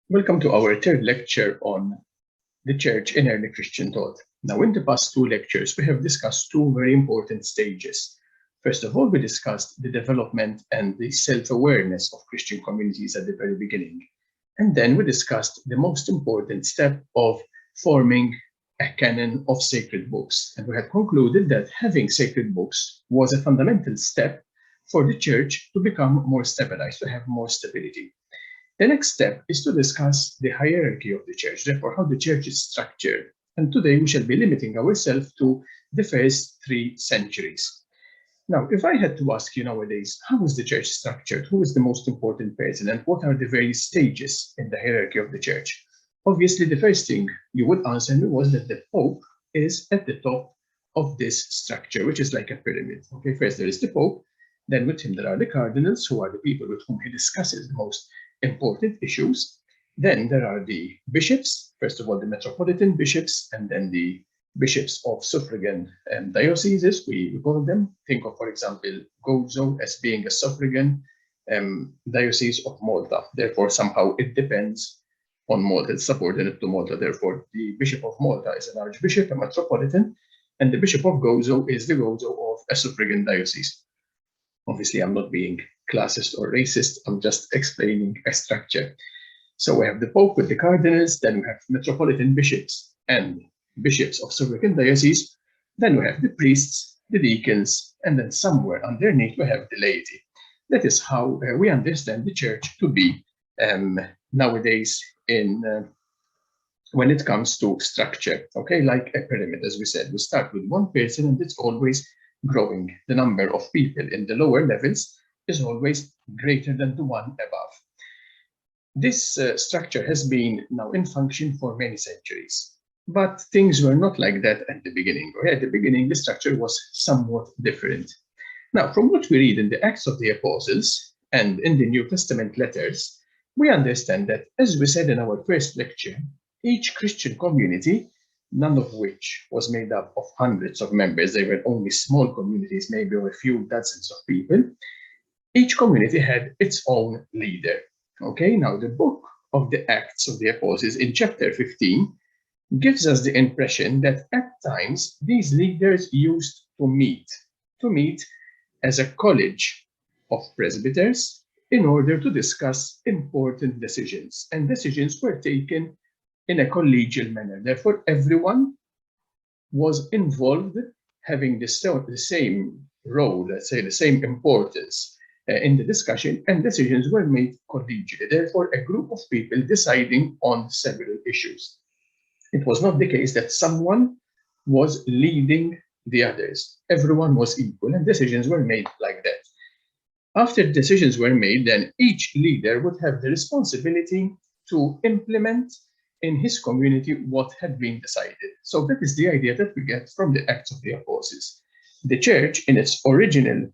Welcome to our third lecture on the Church in early Christian thought. Now, in the past two lectures, we have discussed two very important stages. First of all, we discussed the development and the self-awareness of Christian communities at the very beginning. And then we discussed the most important step of forming a canon of sacred books. And we had concluded that having sacred books was a fundamental step for the Church to become more stabilized, to have more stability. The next step is to discuss the hierarchy of the church, therefore how the church is structured. And today we shall be limiting ourselves to the first 3 centuries. Now, if I had to ask you nowadays, how is the church structured? Who is the most important person? And what are the various stages in the hierarchy of the church? Obviously, the first thing you would answer me was that the Pope is at the top of this structure, which is like a pyramid. Okay, first there is the Pope, then with him there are the cardinals, who are the people with whom he discusses the most important issues. Then there are the bishops, first of all the metropolitan bishops, and then the bishops of suffragan dioceses, we call them. Think of, for example, Gozo as being a suffragan diocese of Malta. Therefore, somehow it depends on Malta, it's subordinate to Malta. Therefore, the Bishop of Malta is an archbishop, a metropolitan, and the Bishop of Gozo is the Gozo of a suffragan diocese. Obviously, I'm not being classist or racist, I'm just explaining a structure. So we have the Pope with the cardinals, then we have metropolitan bishops and bishops of suffragan dioceses, then we have the priests, the deacons, and then somewhere underneath we have the laity. That is how we understand the church to be nowadays when it comes to structure, okay, like a pyramid. As we said, we start with one person and it's always growing. The number of people in the lower levels is always greater than the one above. This structure has been now in function for many centuries, but things were not like that at the beginning. At the beginning, the structure was somewhat different. Now, from what we read in the Acts of the Apostles and in the New Testament letters, we understand that, as we said in our first lecture, each Christian community, none of which was made up of hundreds of members, they were only small communities, maybe of a few dozens of people, each community had its own leader. Okay, now the book of the Acts of the Apostles in chapter 15 gives us the impression that at times these leaders used to meet as a college of presbyters in order to discuss important decisions. And decisions were taken in a collegial manner. Therefore, everyone was involved, having the same role, let's say the same importance in the discussion, and decisions were made collegially. Therefore, a group of people deciding on several issues. It was not the case that someone was leading the others. Everyone was equal, and decisions were made like that. After decisions were made, then each leader would have the responsibility to implement in his community what had been decided. So that is the idea that we get from the Acts of the Apostles. The church, in its original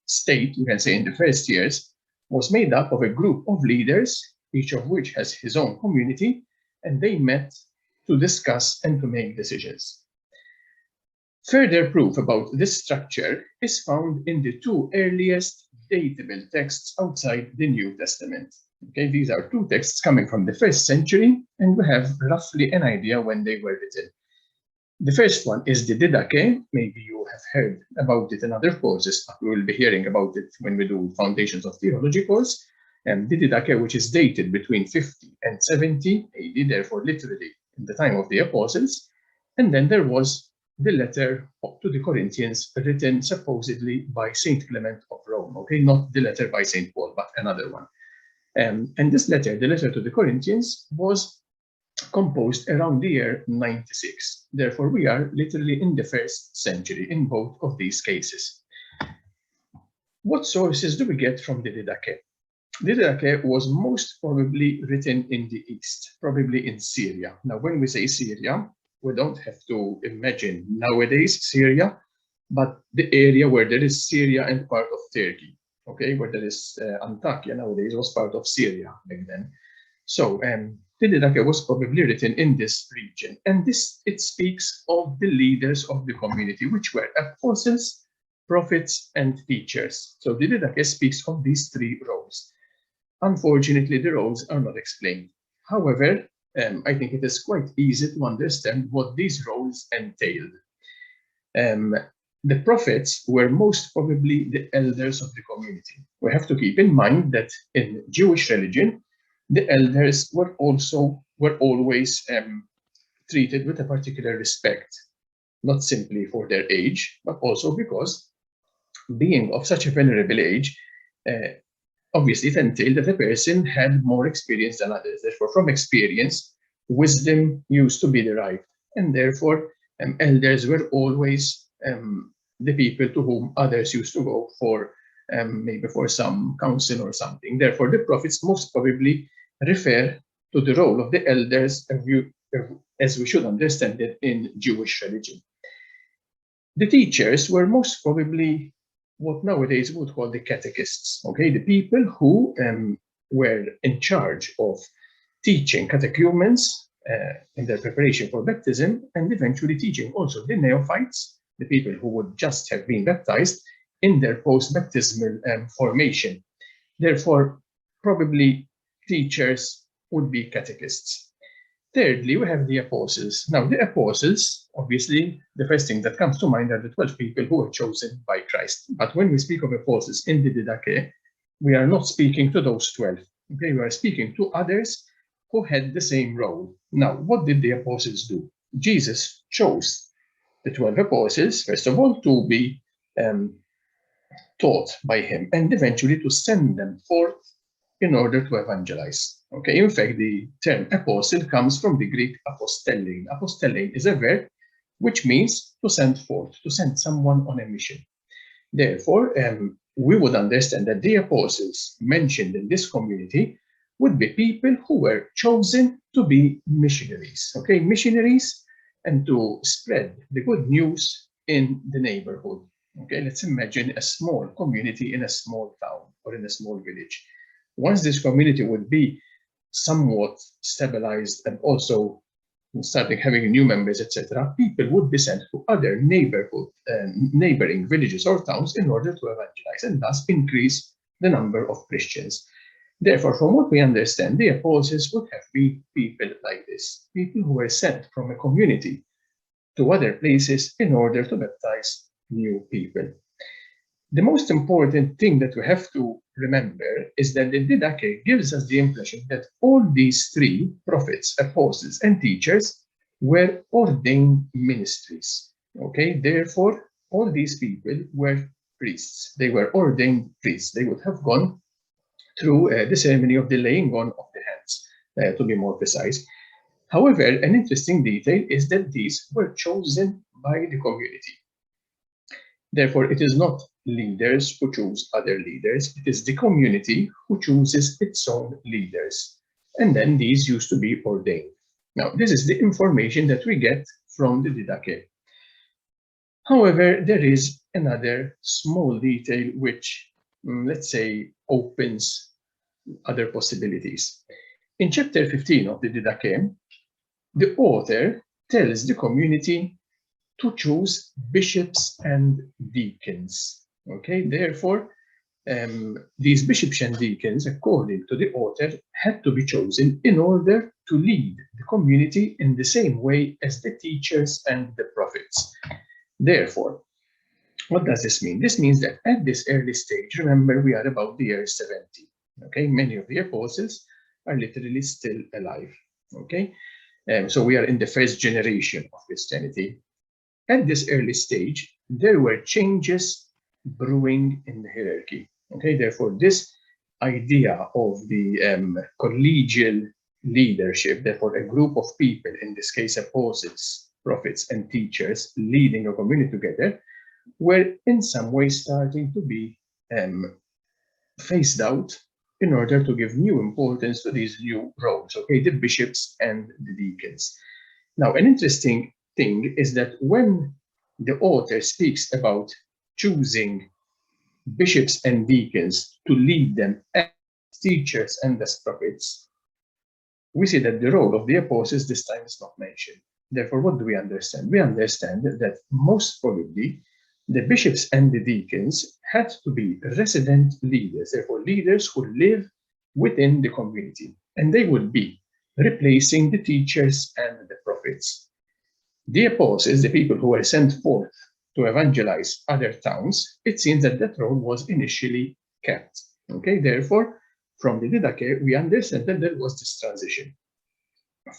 state, you can say in the first years, was made up of a group of leaders, each of which has his own community, and they met to discuss and to make decisions. Further proof about this structure is found in the 2 earliest datable texts outside the New Testament. Okay, these are 2 texts coming from the 1st century, and we have roughly an idea when they were written. The first one is the Didache. Maybe you have heard about it in other courses, but we will be hearing about it when we do Foundations of Theology course. And the Didache, which is dated between 50 and 70 AD, therefore literally in the time of the Apostles. And then there was the letter to the Corinthians, written supposedly by Saint Clement of Rome. Okay, not the letter by Saint Paul, but another one. And this letter, the letter to the Corinthians, was composed around the year 96. Therefore, we are literally in the 1st century in both of these cases. What sources do we get from the Didache? The Didache was most probably written in the East, probably in Syria. Now, when we say Syria, we don't have to imagine nowadays Syria, but the area where there is Syria and part of Turkey. Okay, where there is Antakya nowadays was part of Syria back then. So the Didache was probably written in this region, and it speaks of the leaders of the community, which were apostles, prophets, and teachers. So the Didache speaks of these 3 roles. Unfortunately, the roles are not explained. However, I think it is quite easy to understand what these roles entailed. The prophets were most probably the elders of the community. We have to keep in mind that in Jewish religion, the elders were always treated with a particular respect, not simply for their age, but also because being of such a venerable age, obviously it entailed that a person had more experience than others. Therefore, from experience, wisdom used to be derived, and therefore elders were always the people to whom others used to go for maybe for some counsel or something. Therefore, the prophets most probably refer to the role of the elders as we should understand it in Jewish religion. The teachers were most probably what nowadays we would call the catechists, okay? The people who were in charge of teaching catechumens in their preparation for baptism, and eventually teaching also the neophytes, the people who would just have been baptized, in their post-baptismal formation. Therefore, probably teachers would be catechists. Thirdly, we have the apostles. Now, the apostles, obviously, the first thing that comes to mind are the 12 people who were chosen by Christ. But when we speak of apostles in the Didache, we are not speaking to those 12. Okay, we are speaking to others who had the same role. Now, what did the apostles do? Jesus chose the 12 apostles, first of all, to be taught by him, and eventually to send them forth in order to evangelize. Okay, in fact, the term apostle comes from the Greek apostellein. Apostellein is a verb which means to send forth, to send someone on a mission. Therefore, we would understand that the apostles mentioned in this community would be people who were chosen to be missionaries, okay, missionaries, and to spread the good news in the neighborhood. Okay, let's imagine a small community in a small town or in a small village. Once this community would be somewhat stabilized and also starting having new members, etc., people would be sent to other neighboring villages or towns in order to evangelize and thus increase the number of Christians. Therefore, from what we understand, the apostles would have been people like this, people who were sent from a community to other places in order to baptize new people. The most important thing that we have to remember is that the Didache gives us the impression that all these three prophets, apostles, and teachers were ordained ministries. Okay, therefore, all these people were priests. They were ordained priests. They would have gone through the ceremony of the laying on of the hands, to be more precise. However, an interesting detail is that these were chosen by the community. Therefore, it is not leaders who choose other leaders, it is the community who chooses its own leaders. And then these used to be ordained. Now, this is the information that we get from the Didache. However, there is another small detail which, let's say, opens other possibilities. In chapter 15 of the Didache, the author tells the community to choose bishops and deacons. Okay, therefore, these bishops and deacons, according to the author, had to be chosen in order to lead the community in the same way as the teachers and the prophets. Therefore, what does this mean? This means that at this early stage, remember, we are about the year 70. Okay, many of the apostles are literally still alive. Okay, so we are in the first generation of Christianity. At this early stage, there were changes brewing in the hierarchy. Okay, therefore, this idea of the collegial leadership, therefore, a group of people, in this case, apostles, prophets, and teachers, leading a community together, were in some way starting to be phased out in order to give new importance to these new roles, okay, the bishops and the deacons. Now, an interesting thing is that when the author speaks about choosing bishops and deacons to lead them as teachers and as prophets, we see that the role of the apostles this time is not mentioned. Therefore, what do we understand? We understand that most probably the bishops and the deacons had to be resident leaders, therefore leaders who live within the community. And they would be replacing the teachers and the prophets. The apostles, the people who were sent forth to evangelize other towns, it seems that that role was initially kept. Okay, therefore, from the Didache, we understand that there was this transition.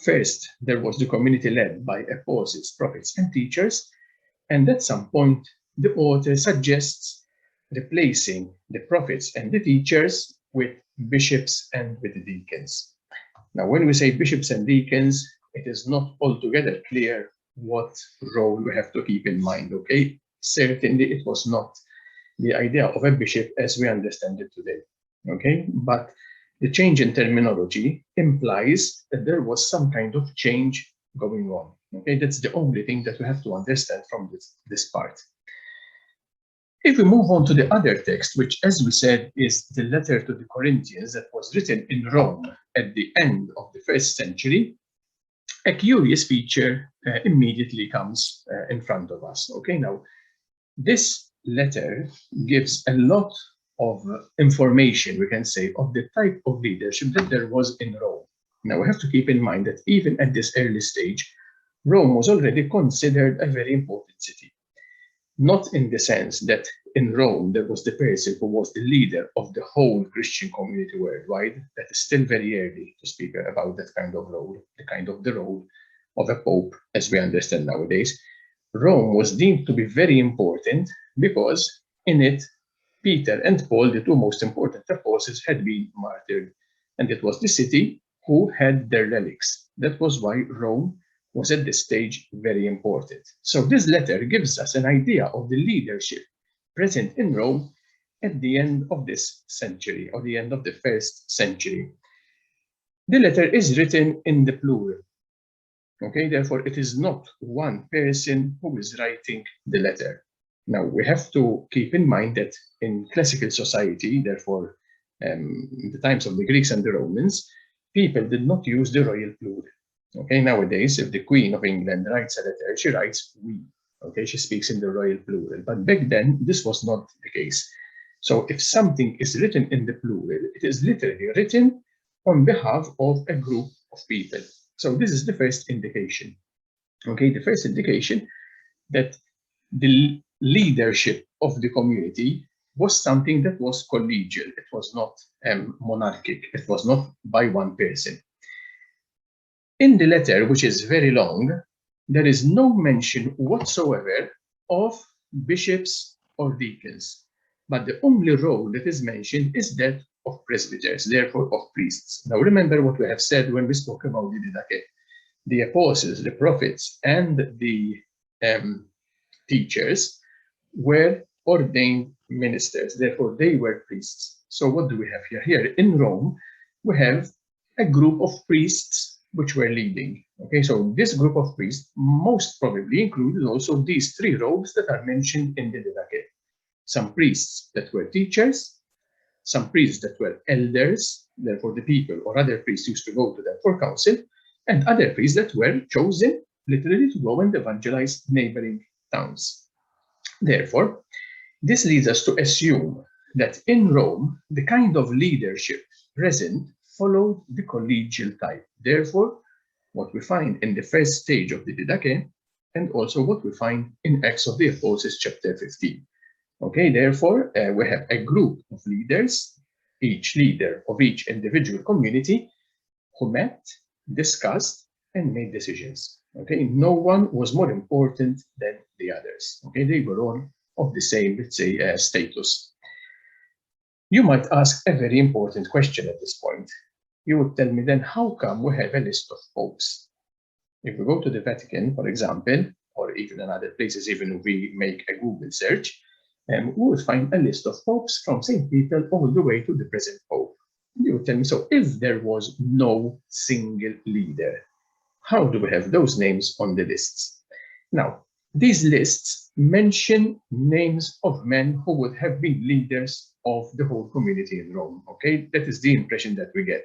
First, there was the community led by apostles, prophets, and teachers, and at some point, the author suggests replacing the prophets and the teachers with bishops and with the deacons. Now, when we say bishops and deacons, it is not altogether clear what role we have to keep in mind, okay? Certainly, it was not the idea of a bishop as we understand it today, okay? But the change in terminology implies that there was some kind of change going on, okay? That's the only thing that we have to understand from this part. If we move on to the other text, which, as we said, is the letter to the Corinthians that was written in Rome at the end of the 1st century, a curious feature immediately comes in front of us. Okay, now, this letter gives a lot of information, we can say, of the type of leadership that there was in Rome. Now, we have to keep in mind that even at this early stage, Rome was already considered a very important city. Not in the sense that in Rome there was the person who was the leader of the whole Christian community worldwide. That is still very early to speak about that kind of role, the role of a pope as we understand nowadays. Rome was deemed to be very important because in it, Peter and Paul, the two most important apostles, had been martyred, and it was the city who had their relics. That was why Rome was at this stage very important. So this letter gives us an idea of the leadership present in Rome at the end of this century, or the end of the 1st century. The letter is written in the plural. Okay, therefore it is not one person who is writing the letter. Now we have to keep in mind that in classical society, therefore in the times of the Greeks and the Romans, people did not use the royal plural. Okay, nowadays, if the Queen of England writes a letter, she writes we. Okay, she speaks in the royal plural. But back then, this was not the case. So if something is written in the plural, it is literally written on behalf of a group of people. So this is the first indication. Okay, the first indication that the leadership of the community was something that was collegial. It was not monarchic. It was not by one person. In the letter, which is very long, there is no mention whatsoever of bishops or deacons, but the only role that is mentioned is that of presbyters, therefore of priests. Now remember what we have said when we spoke about the Didache. The apostles, the prophets, and the teachers were ordained ministers, therefore they were priests. So what do we have here? Here in Rome, we have a group of priests which were leading. Okay, so this group of priests most probably included also these three robes that are mentioned in the Didache. Some priests that were teachers, some priests that were elders, therefore the people or other priests used to go to them for counsel, and other priests that were chosen literally to go and evangelize neighboring towns. Therefore, this leads us to assume that in Rome, the kind of leadership present followed the collegial type. Therefore, what we find in the first stage of the Didache, and also what we find in Acts of the Apostles, chapter 15. Okay, therefore, we have a group of leaders, each leader of each individual community, who met, discussed, and made decisions. Okay, no one was more important than the others. Okay, they were all of the same, let's say, status. You might ask a very important question at this point. You would tell me then, how come we have a list of popes? If we go to the Vatican, for example, or even in other places, even if we make a Google search, we would find a list of popes from St. Peter all the way to the present pope. You would tell me, so if there was no single leader, how do we have those names on the lists? Now, these lists mention names of men who would have been leaders of the whole community in Rome. Okay, that is the impression that we get.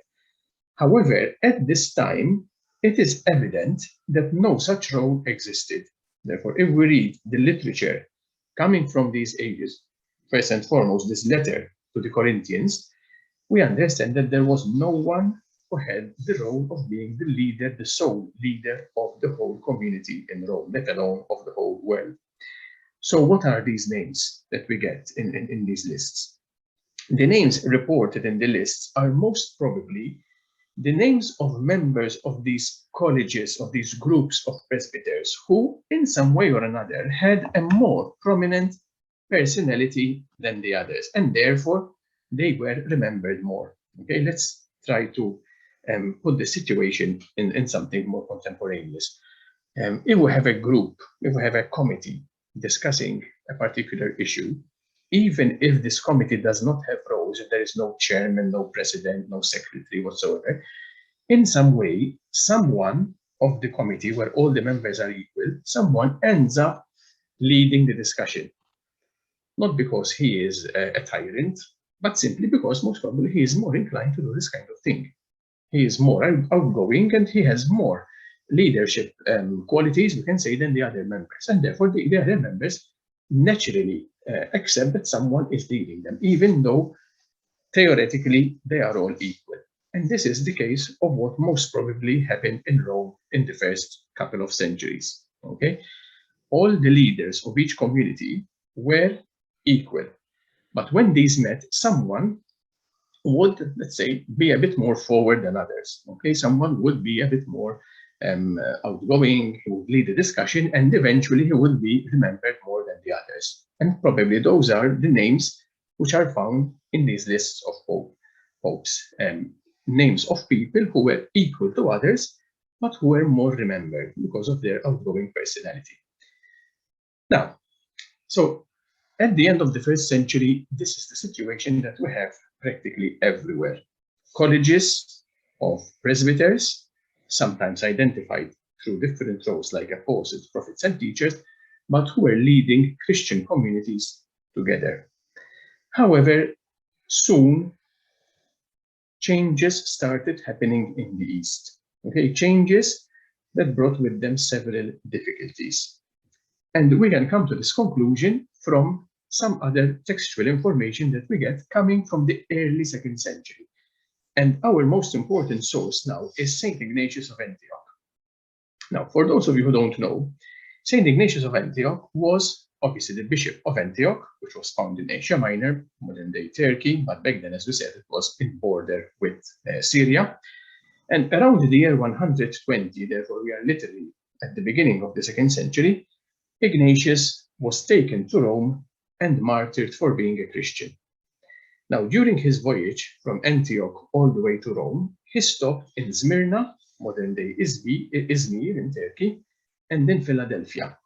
However, at this time, it is evident that no such role existed. Therefore, if we read the literature coming from these ages, first and foremost, this letter to the Corinthians, we understand that there was no one who had the role of being the leader, the sole leader of the whole community in Rome, let alone of the whole world. So what are these names that we get in these lists? The names reported in the lists are most probably the names of members of these colleges, of these groups of presbyters, who in some way or another had a more prominent personality than the others, and therefore they were remembered more. Okay, let's try to put the situation in something more contemporaneous. If we have a group, if we have a committee discussing a particular issue, even if this committee does not have roles, if there is no chairman, no president, no secretary whatsoever, in some way, someone of the committee, where all the members are equal, someone ends up leading the discussion. Not because he is a tyrant, but simply because most probably he is more inclined to do this kind of thing. He is more outgoing and he has more leadership qualities, we can say, than the other members. And therefore, the other members naturally accept that someone is leading them, even though theoretically they are all equal. And this is the case of what most probably happened in Rome in the first couple of centuries. Okay, all the leaders of each community were equal. But when these met, someone would, let's say, be a bit more forward than others. Okay, someone would be a bit more outgoing, he would lead the discussion, and eventually he would be remembered more than the others. And probably those are the names which are found in these lists of popes. Names of people who were equal to others, but who were more remembered because of their outgoing personality. Now, so at the end of the first century, this is the situation that we have practically everywhere. Colleges of presbyters, sometimes identified through different roles like apostles, prophets, and teachers, but who were leading Christian communities together. However, soon changes started happening in the East. Okay, changes that brought with them several difficulties. And we can come to this conclusion from some other textual information that we get coming from the early 2nd century. And our most important source now is St. Ignatius of Antioch. Now, for those of you who don't know, St. Ignatius of Antioch was obviously the bishop of Antioch, which was found in Asia Minor, modern-day Turkey, but back then, as we said, it was in border with Syria. And around the year 120, therefore, we are literally at the beginning of the 2nd century, Ignatius was taken to Rome and martyred for being a Christian. Now, during his voyage from Antioch all the way to Rome, he stopped in Smyrna, modern-day Izmir in Turkey, and then Philadelphia.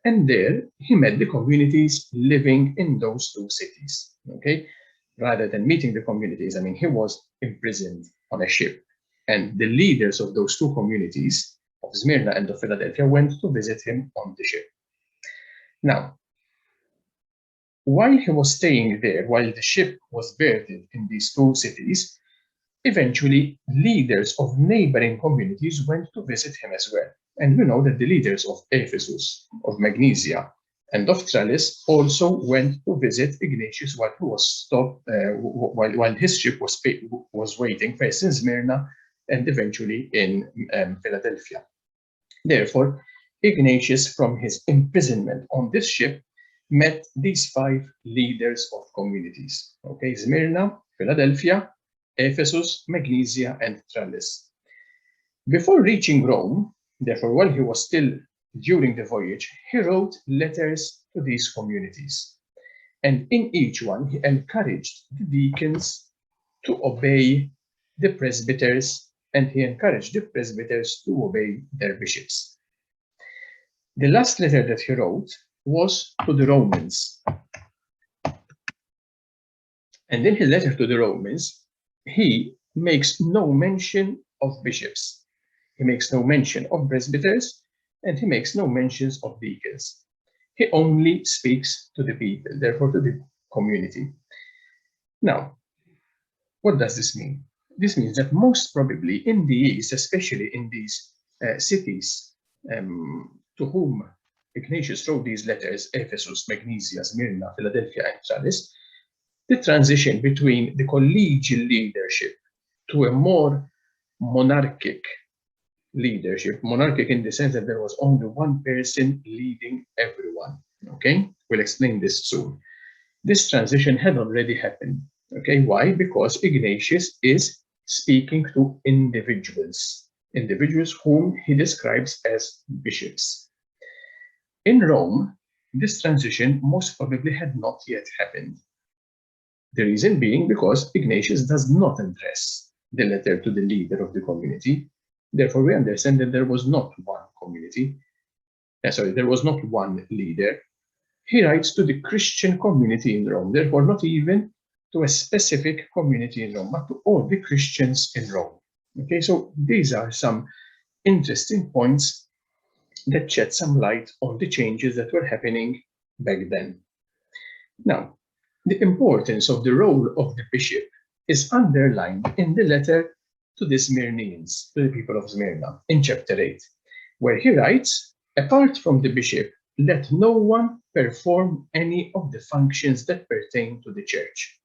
And there he met the communities living in those two cities. Okay, rather than meeting the communities, I mean, he was imprisoned on a ship, and the leaders of those two communities, of Smyrna and of Philadelphia, went to visit him on the ship. Now, while he was staying there, while the ship was berthed in these two cities, eventually leaders of neighboring communities went to visit him as well. And we know that the leaders of Ephesus, of Magnesia, and of Tralles also went to visit Ignatius while he was stopped, while his ship was waiting first in Smyrna and eventually in Philadelphia. Therefore, Ignatius, from his imprisonment on this ship, met these 5 leaders of communities. Okay, Smyrna, Philadelphia, Ephesus, Magnesia, and Tralles. Before reaching Rome, therefore, while he was still during the voyage, he wrote letters to these communities. And in each one, he encouraged the deacons to obey the presbyters, and he encouraged the presbyters to obey their bishops. The last letter that he wrote was to the Romans. And in his letter to the Romans, he makes no mention of bishops. He makes no mention of presbyters, and he makes no mentions of deacons. He only speaks to the people, therefore to the community. Now, what does this mean? This means that most probably in the East, especially in these cities to whom Ignatius wrote these letters, Ephesus, Magnesia, Smyrna, Philadelphia, and Tralles, the transition between the collegial leadership to a more monarchic leadership. Monarchic in the sense that there was only one person leading everyone. Okay, we'll explain this soon. This transition had already happened. Okay, why? Because Ignatius is speaking to individuals whom he describes as bishops. In Rome, this transition most probably had not yet happened. The reason being because Ignatius does not address the letter to the leader of the community. Therefore, we understand that there was not one community. There was not one leader. He writes to the Christian community in Rome, therefore not even to a specific community in Rome, but to all the Christians in Rome. Okay, so these are some interesting points that shed some light on the changes that were happening back then. Now, the importance of the role of the bishop is underlined in the letter to the Smyrnians, to the people of Smyrna, in chapter 8, where he writes, apart from the bishop, let no one perform any of the functions that pertain to the church.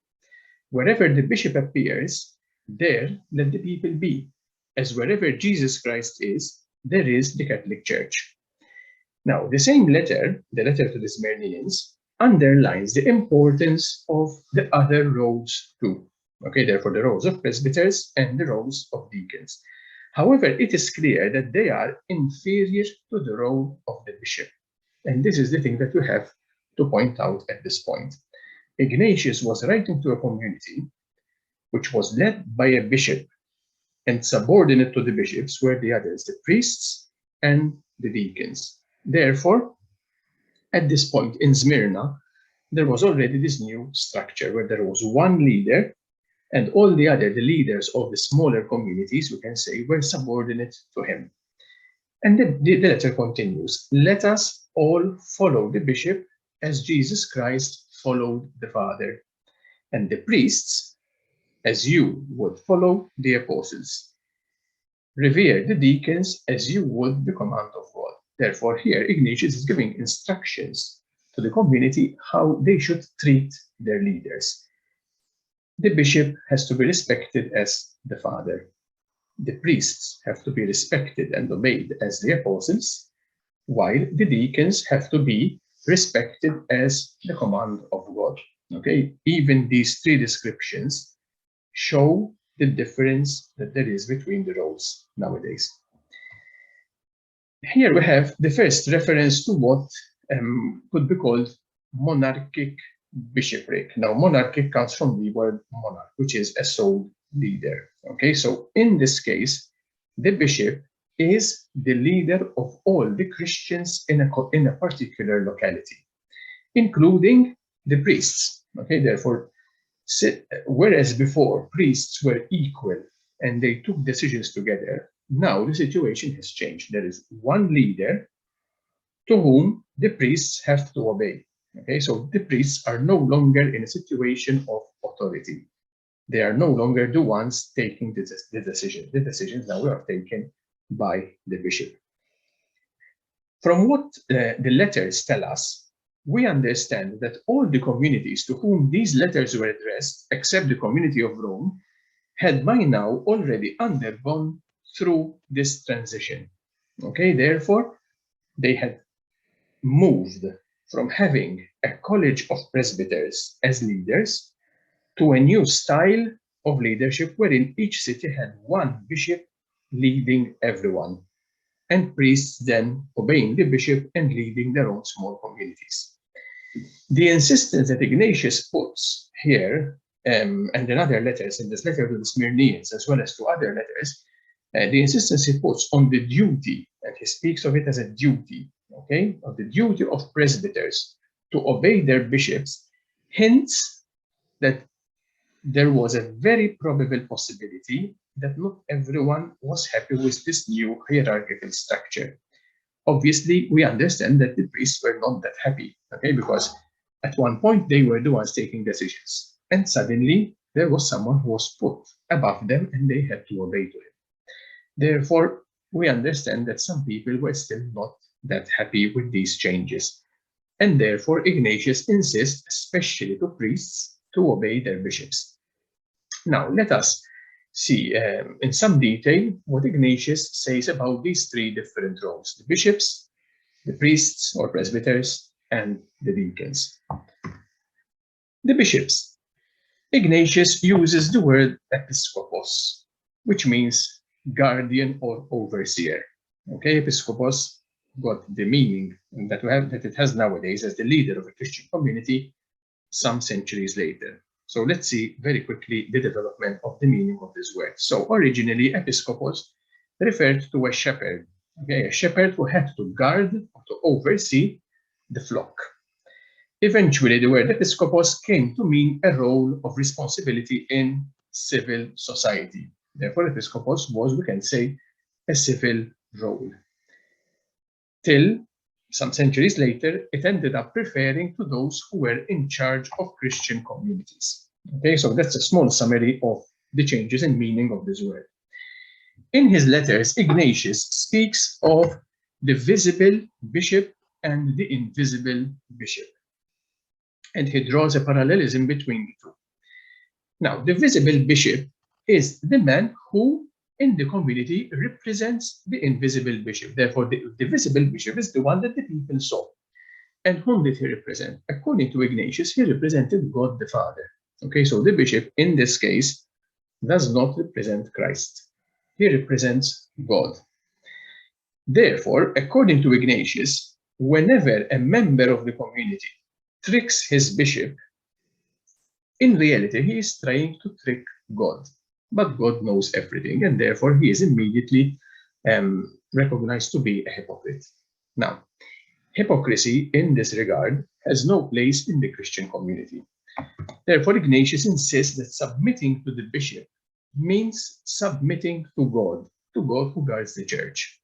Wherever the bishop appears, there let the people be, as wherever Jesus Christ is, there is the Catholic Church. Now, the same letter, the letter to the Smyrnians, underlines the importance of the other roles too. Okay, therefore the roles of presbyters and the roles of deacons. However, it is clear that they are inferior to the role of the bishop. And this is the thing that we have to point out at this point. Ignatius was writing to a community which was led by a bishop, and subordinate to the bishops were the others, the priests and the deacons. Therefore, at this point in Smyrna, there was already this new structure where there was one leader, and all the leaders of the smaller communities, we can say, were subordinate to him. And the letter continues, let us all follow the bishop as Jesus Christ followed the Father, and the priests as you would follow the apostles. Revere the deacons as you would the command of God. Therefore, here Ignatius is giving instructions to the community how they should treat their leaders. The bishop has to be respected as the Father. The priests have to be respected and obeyed as the apostles, while the deacons have to be respected as the command of God. Okay, even these three descriptions show the difference that there is between the roles nowadays. Here we have the first reference to what could be called monarchic bishopric. Now, monarchic comes from the word monarch, which is a sole leader. Okay, so in this case, the bishop is the leader of all the Christians in a particular locality, including the priests. Okay, therefore, whereas before priests were equal and they took decisions together, now the situation has changed. There is one leader to whom the priests have to obey. Okay, so the priests are no longer in a situation of authority. They are no longer the ones taking the decision. The decisions now are taken by the bishop. From what the letters tell us, we understand that all the communities to whom these letters were addressed, except the community of Rome, had by now already undergone through this transition. Okay, therefore, they had moved from having a college of presbyters as leaders to a new style of leadership wherein each city had one bishop leading everyone, and priests then obeying the bishop and leading their own small communities. The insistence that Ignatius puts here, and in other letters, in this letter to the Smyrnians, as well as to other letters, the insistence he puts on the duty, and he speaks of it as a duty, okay, of the duty of presbyters to obey their bishops, hints that there was a very probable possibility that not everyone was happy with this new hierarchical structure. Obviously, we understand that the priests were not that happy, okay, because at one point they were the ones taking decisions, and suddenly there was someone who was put above them and they had to obey to him. Therefore, we understand that some people were still not that happy with these changes, and therefore Ignatius insists, especially to priests, to obey their bishops. Now, let us see in some detail what Ignatius says about these three different roles: the bishops, the priests or presbyters, and the deacons. The bishops. Ignatius uses the word episkopos, which means guardian or overseer. Okay, episkopos got the meaning that it has nowadays as the leader of a Christian community some centuries later. So let's see very quickly the development of the meaning of this word. So originally, episkopos referred to a shepherd, okay, a shepherd who had to guard or to oversee the flock. Eventually, the word episkopos came to mean a role of responsibility in civil society. Therefore, episkopos was, we can say, a civil role. Till some centuries later, it ended up referring to those who were in charge of Christian communities. Okay, so that's a small summary of the changes in meaning of this word. In his letters, Ignatius speaks of the visible bishop and the invisible bishop, and he draws a parallelism between the two. Now, the visible bishop is the man who in the community represents the invisible bishop. Therefore, the visible bishop is the one that the people saw. And whom did he represent? According to Ignatius, he represented God the Father. Okay, so the bishop in this case does not represent Christ. He represents God. Therefore, according to Ignatius, whenever a member of the community tricks his bishop, in reality, he is trying to trick God. But God knows everything, and therefore he is immediately recognized to be a hypocrite. Now, hypocrisy in this regard has no place in the Christian community. Therefore, Ignatius insists that submitting to the bishop means submitting to God who guards the church.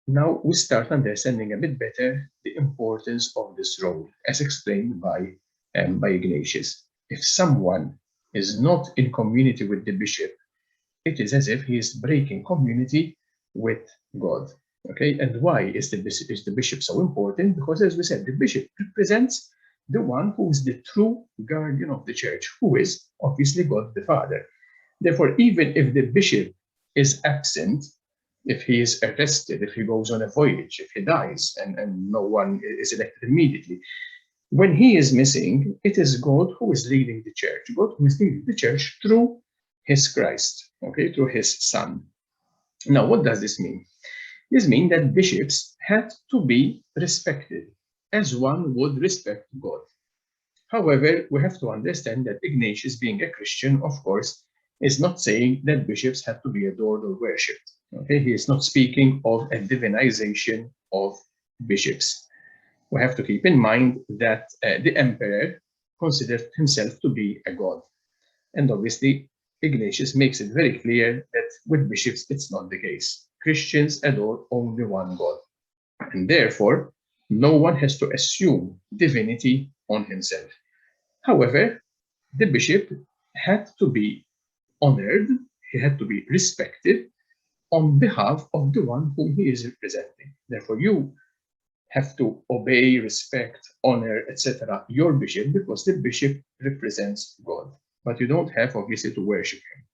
Now we start understanding a bit better the importance of this role, as explained by Ignatius. If someone is not in community with the bishop, it is as if he is breaking community with God. Okay, and why is the bishop so important? Because, as we said, the bishop represents the one who is the true guardian of the church, who is obviously God the Father. Therefore, even if the bishop is absent, if he is arrested, if he goes on a voyage, if he dies, and no one is elected immediately, when he is missing, it is God who is leading the church. God who is leading the church through his Christ, okay, through his Son. Now, what does this mean? This means that bishops had to be respected as one would respect God. However, we have to understand that Ignatius, being a Christian, of course, is not saying that bishops have to be adored or worshipped. Okay, he is not speaking of a divinization of bishops. We have to keep in mind that the emperor considered himself to be a god. And obviously, Ignatius makes it very clear that with bishops, it's not the case. Christians adore only one God. And therefore, no one has to assume divinity on himself. However, the bishop had to be honored, he had to be respected on behalf of the one whom he is representing. Therefore, you have to obey, respect, honor, etc. your bishop, because the bishop represents God. But you don't have, obviously, to worship him.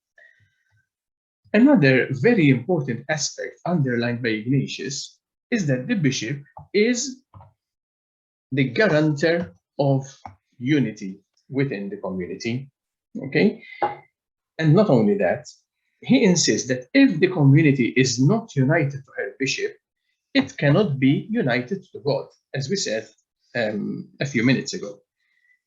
Another very important aspect underlined by Ignatius is that the bishop is the guarantor of unity within the community. Okay? And not only that, he insists that if the community is not united to her bishop, it cannot be united to God, as we said a few minutes ago.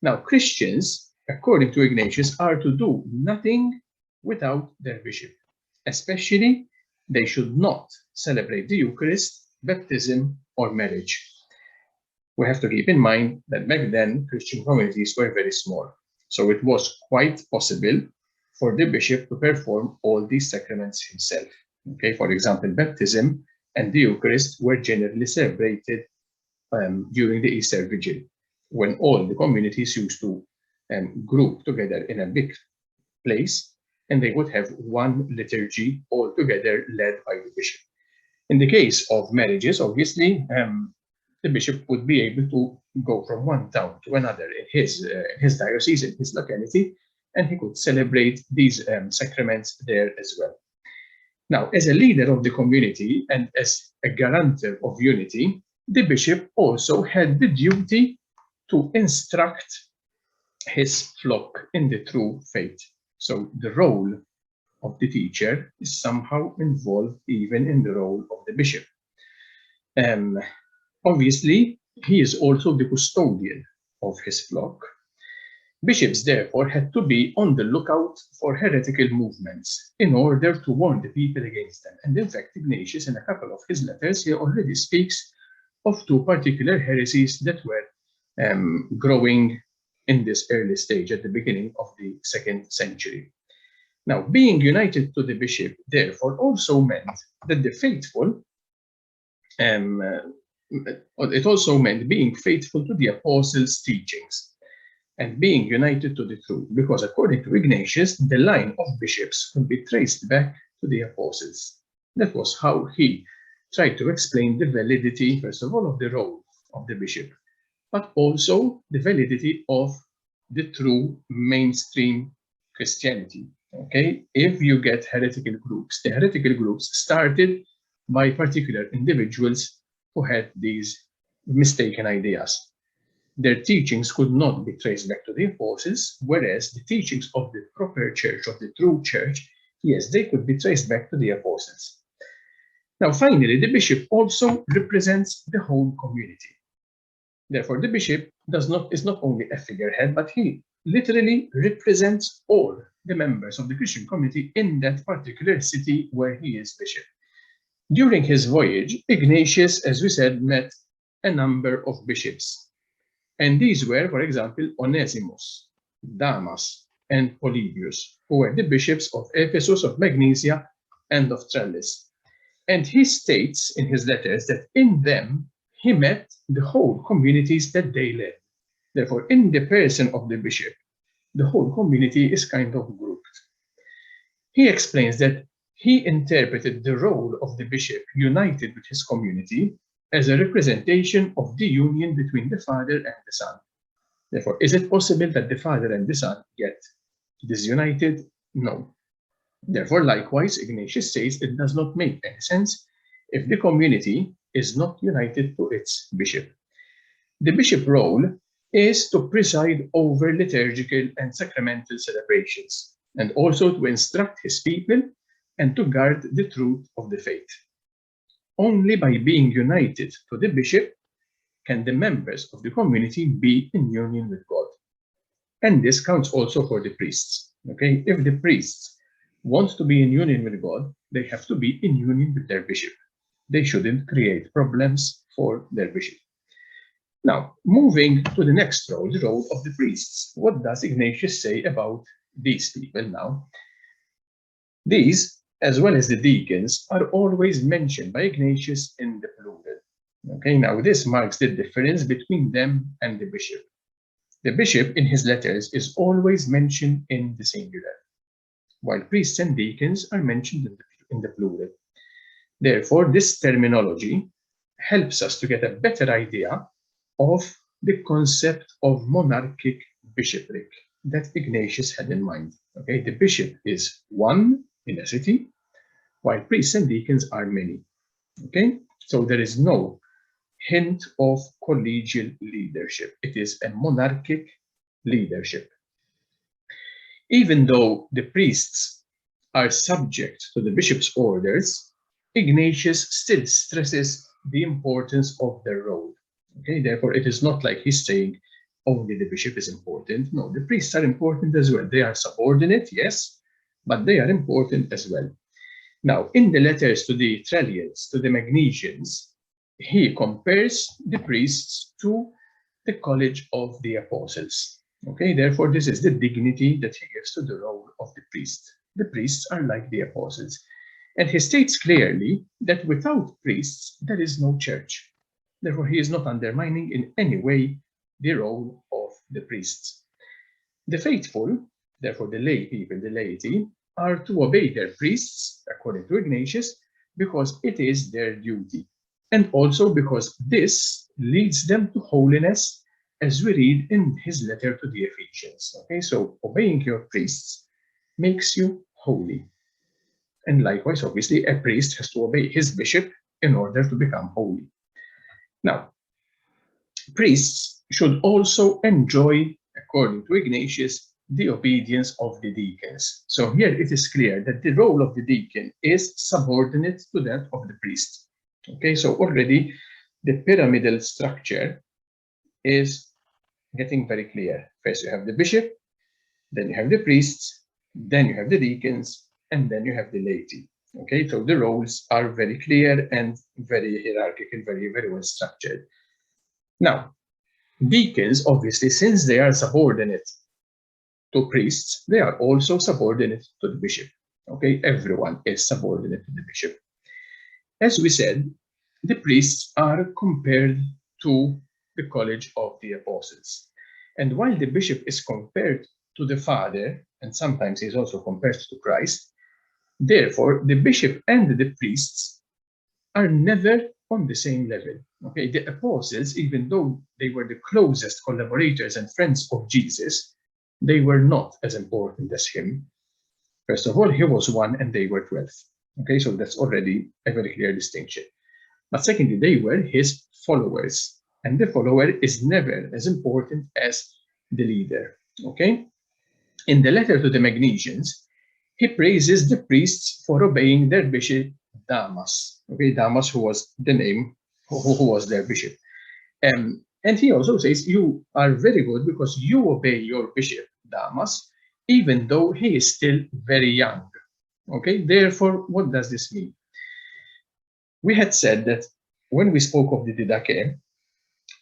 Now, Christians, according to Ignatius, are to do nothing without their bishop. Especially, they should not celebrate the Eucharist, baptism, or marriage. We have to keep in mind that back then, Christian communities were very small. So it was quite possible for the bishop to perform all these sacraments himself. Okay, for example, baptism and the Eucharist were generally celebrated during the Easter Vigil, when all the communities used to group together in a big place, and they would have one liturgy all together led by the bishop. In the case of marriages, obviously, the bishop would be able to go from one town to another in his diocese, in his locality, and he could celebrate these sacraments there as well. Now, as a leader of the community and as a guarantor of unity, the bishop also had the duty to instruct his flock in the true faith. So the role of the teacher is somehow involved even in the role of the bishop. Obviously, he is also the custodian of his flock. Bishops, therefore, had to be on the lookout for heretical movements in order to warn the people against them. And in fact, Ignatius, in a couple of his letters, he already speaks of two particular heresies that were growing in this early stage at the beginning of the 2nd century. Now, being united to the bishop, therefore, also meant that the faithful, it also meant being faithful to the apostles' teachings and being united to the truth, because according to Ignatius, the line of bishops could be traced back to the apostles. That was how he tried to explain the validity, first of all, of the role of the bishop, but also the validity of the true mainstream Christianity. Okay, if you get heretical groups, the heretical groups started by particular individuals who had these mistaken ideas. Their teachings could not be traced back to the apostles, whereas the teachings of the proper church, of the true church, yes, they could be traced back to the apostles. Now, finally, the bishop also represents the whole community. Therefore, the bishop is not only a figurehead, but he literally represents all the members of the Christian community in that particular city where he is bishop. During his voyage, Ignatius, as we said, met a number of bishops. And these were, for example, Onesimus, Damas, and Polybius, who were the bishops of Ephesus, of Magnesia, and of Tralles. And he states in his letters that in them he met the whole communities that they led. Therefore, in the person of the bishop, the whole community is kind of grouped. He explains that he interpreted the role of the bishop united with his community as a representation of the union between the Father and the Son. Therefore, is it possible that the Father and the Son get disunited? No. Therefore, likewise, Ignatius says it does not make any sense if the community is not united to its bishop. The bishop role is to preside over liturgical and sacramental celebrations, and also to instruct his people and to guard the truth of the faith. Only by being united to the bishop can the members of the community be in union with God. And this counts also for the priests. Okay, if the priests want to be in union with God, they have to be in union with their bishop. They shouldn't create problems for their bishop. Now, moving to the next role, the role of the priests. What does Ignatius say about these people now? These, as well as the deacons, are always mentioned by Ignatius in the plural. Okay, now this marks the difference between them and the bishop. The bishop in his letters is always mentioned in the singular, while priests and deacons are mentioned in the plural. Therefore, this terminology helps us to get a better idea of the concept of monarchic bishopric that Ignatius had in mind. Okay, the bishop is one in a city, while priests and deacons are many. Okay, so there is no hint of collegial leadership. It is a monarchic leadership. Even though the priests are subject to the bishop's orders, Ignatius still stresses the importance of their role. Okay, therefore, it is not like he's saying only the bishop is important. No, the priests are important as well. They are subordinate, yes, but they are important as well. Now, in the letters to the Trallians, to the Magnesians, he compares the priests to the college of the apostles. Okay, therefore, this is the dignity that he gives to the role of the priest. The priests are like the apostles. And he states clearly that without priests, there is no church. Therefore, he is not undermining in any way the role of the priests. The faithful, therefore the lay people, the laity, are to obey their priests, according to Ignatius, because it is their duty, and also because this leads them to holiness as we read in his letter to the Ephesians. Okay, so obeying your priests makes you holy. And likewise, obviously, a priest has to obey his bishop in order to become holy. Now, priests should also enjoy, according to Ignatius, the obedience of the deacons. So here it is clear that the role of the deacon is subordinate to that of the priest. Okay, so already the pyramidal structure is getting very clear. First you have the bishop, then you have the priests, then you have the deacons, and then you have the laity. Okay, so the roles are very clear and very hierarchical, very, very well structured. Now, deacons, obviously, since they are subordinate to priests, they are also subordinate to the bishop. Okay, everyone is subordinate to the bishop. As we said, the priests are compared to the college of the apostles. And while the bishop is compared to the Father, and sometimes he's also compared to Christ, therefore the bishop and the priests are never on the same level. Okay, the apostles, even though they were the closest collaborators and friends of Jesus, they were not as important as him. First of all, he was one and they were 12. Okay, so that's already a very clear distinction. But secondly, they were his followers, and the follower is never as important as the leader. Okay, in the letter to the Magnesians, he praises the priests for obeying their bishop Damas. Okay, Damas, who was the name, who was their bishop. And he also says, you are very good because you obey your bishop Damas, even though he is still very young. Okay, therefore, what does this mean? We had said that when we spoke of the Didache,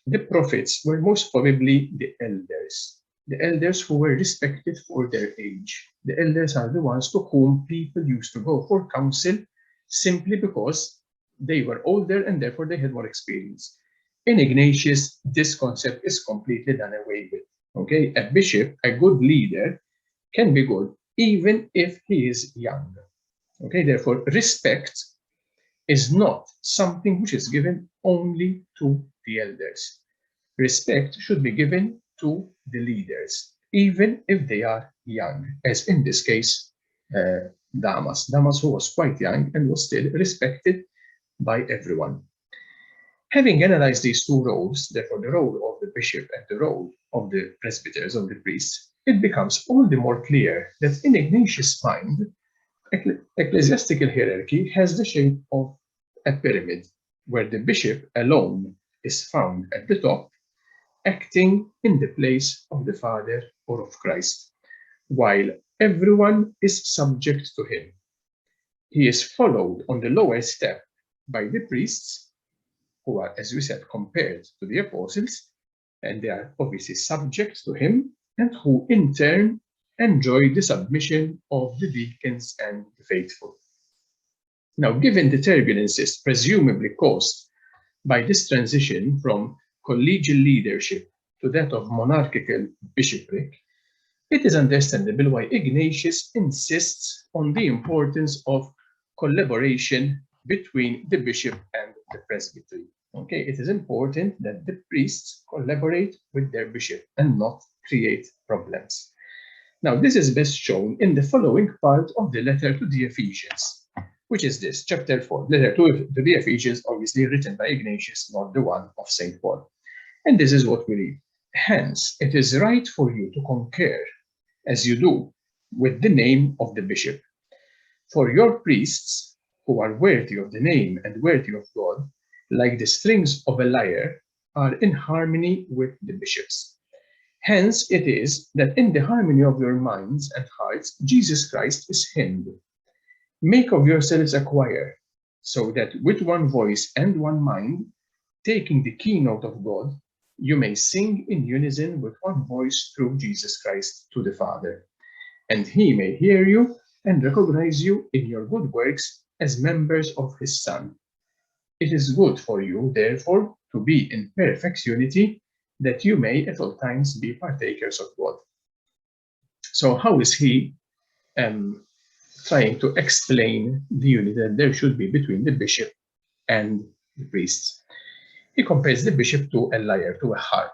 the prophets were most probably the elders who were respected for their age. The elders are the ones to whom people used to go for counsel simply because they were older and therefore they had more experience. In Ignatius, this concept is completely done away with. Okay, a bishop, a good leader, can be good even if he is young. Okay, therefore, respect is not something which is given only to the elders. Respect should be given to the leaders, even if they are young, as in this case, Damas. Damas, who was quite young and was still respected by everyone. Having analyzed these two roles, therefore the role of the bishop and the role of the presbyters, of the priests, it becomes all the more clear that in Ignatius' mind, ecclesiastical hierarchy has the shape of a pyramid, where the bishop alone is found at the top, acting in the place of the Father or of Christ, while everyone is subject to him. He is followed on the lower step by the priests, who are, as we said, compared to the apostles, and they are obviously subject to him, and who in turn enjoy the submission of the deacons and the faithful. Now, given the turbulences presumably caused by this transition from collegial leadership to that of monarchical bishopric, it is understandable why Ignatius insists on the importance of collaboration between the bishop and the presbytery. Okay, it is important that the priests collaborate with their bishop and not create problems. Now, this is best shown in the following part of the letter to the Ephesians, which is this, chapter 4, letter to the Ephesians, obviously written by Ignatius, not the one of St. Paul. And this is what we read. Hence, it is right for you to concur, as you do, with the name of the bishop. For your priests, who are worthy of the name and worthy of God, like the strings of a lyre, are in harmony with the bishops. Hence it is that in the harmony of your minds and hearts, Jesus Christ is hymned. Make of yourselves a choir, so that with one voice and one mind, taking the keynote of God, you may sing in unison with one voice through Jesus Christ to the Father. And he may hear you and recognize you in your good works as members of his Son. It is good for you, therefore, to be in perfect unity, that you may at all times be partakers of God. So how is he trying to explain the unity that there should be between the bishop and the priests? He compares the bishop to a lyre, to a harp.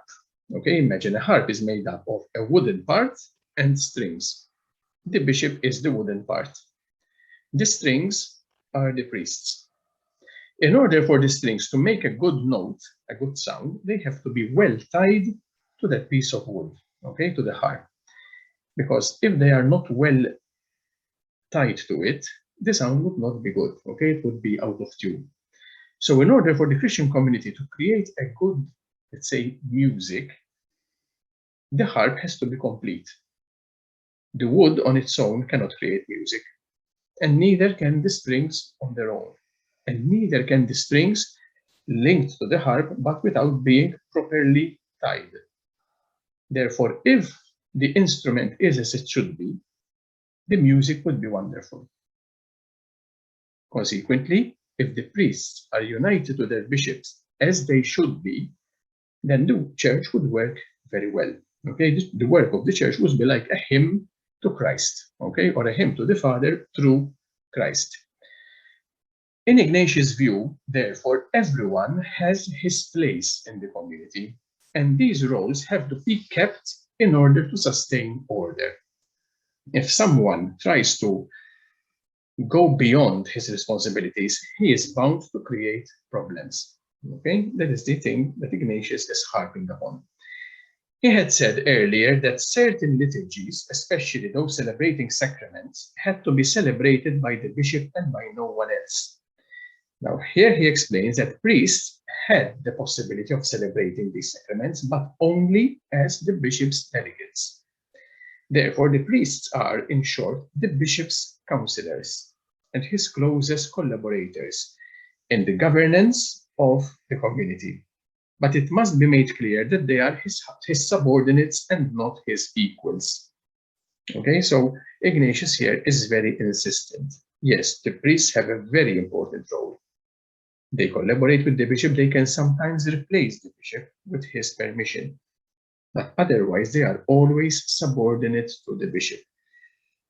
Okay, imagine a harp is made up of a wooden part and strings. The bishop is the wooden part. The strings are the priests. In order for the strings to make a good note, a good sound, they have to be well tied to that piece of wood, okay, to the harp. Because if they are not well tied to it, the sound would not be good, okay, it would be out of tune. So in order for the Christian community to create a good, let's say, music, the harp has to be complete. The wood on its own cannot create music, and neither can the strings on their own, and neither can the strings linked to the harp but without being properly tied. Therefore, if the instrument is as it should be, the music would be wonderful. Consequently, if the priests are united to their bishops as they should be, then the church would work very well. Okay, the work of the church would be like a hymn to Christ, okay, or a hymn to the Father through Christ. In Ignatius' view, therefore, everyone has his place in the community, and these roles have to be kept in order to sustain order. If someone tries to go beyond his responsibilities, he is bound to create problems. Okay, that is the thing that Ignatius is harping upon. He had said earlier that certain liturgies, especially those celebrating sacraments, had to be celebrated by the bishop and by no one else. Now, here he explains that priests had the possibility of celebrating these sacraments, but only as the bishop's delegates. Therefore, the priests are, in short, the bishop's counselors and his closest collaborators in the governance of the community. But it must be made clear that they are his subordinates and not his equals. Okay, so Ignatius here is very insistent. Yes, the priests have a very important role. They collaborate with the bishop. They can sometimes replace the bishop with his permission. But otherwise, they are always subordinate to the bishop.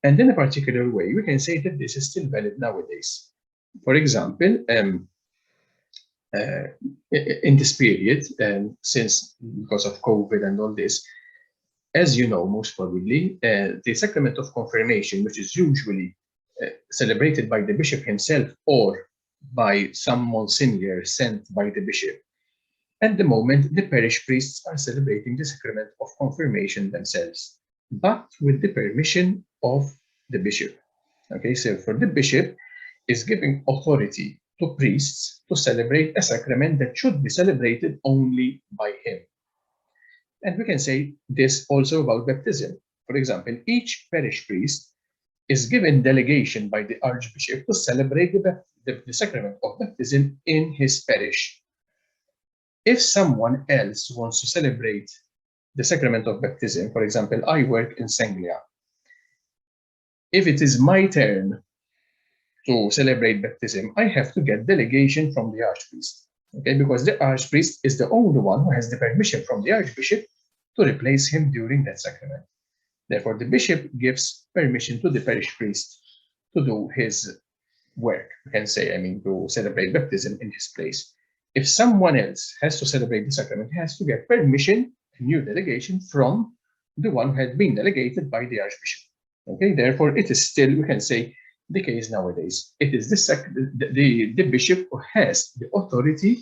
And in a particular way, we can say that this is still valid nowadays. For example, in this period, since because of COVID and all this, as you know, most probably, the sacrament of confirmation, which is usually celebrated by the bishop himself or by some monsignor sent by the bishop, at the moment, the parish priests are celebrating the sacrament of confirmation themselves, but with the permission of the bishop. Okay, so for the bishop is giving authority to priests to celebrate a sacrament that should be celebrated only by him. And we can say this also about baptism. For example, each parish priest is given delegation by the archbishop to celebrate the sacrament of baptism in his parish. If someone else wants to celebrate the sacrament of baptism, for example, I work in Sanglia. If it is my turn to celebrate baptism, I have to get delegation from the archpriest, okay? Because the archpriest is the only one who has the permission from the archbishop to replace him during that sacrament. Therefore, the bishop gives permission to the parish priest to do his work, we can say, to celebrate baptism in his place. If someone else has to celebrate the sacrament, he has to get permission, a new delegation from the one who had been delegated by the archbishop. Okay, therefore, it is still, we can say, the case nowadays. It is the bishop who has the authority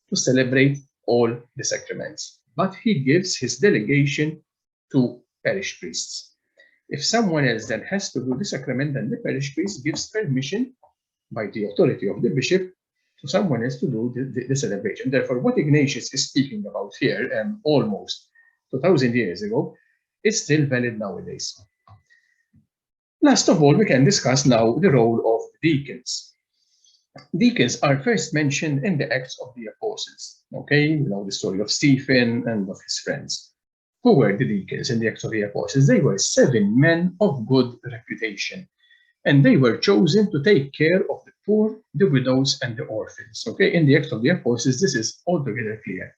to celebrate all the sacraments, but he gives his delegation to parish priests. If someone else then has to do the sacrament, then the parish priest gives permission by the authority of the bishop to someone else to do the celebration. Therefore, what Ignatius is speaking about here, almost 2,000 years ago, is still valid nowadays. Last of all, we can discuss now the role of deacons. Deacons are first mentioned in the Acts of the Apostles. Okay, you know the story of Stephen and of his friends. Who were the deacons in the Acts of the Apostles? They were 7 men of good reputation, and they were chosen to take care of the poor, the widows, and the orphans. Okay, in the Acts of the Apostles, this is altogether clear.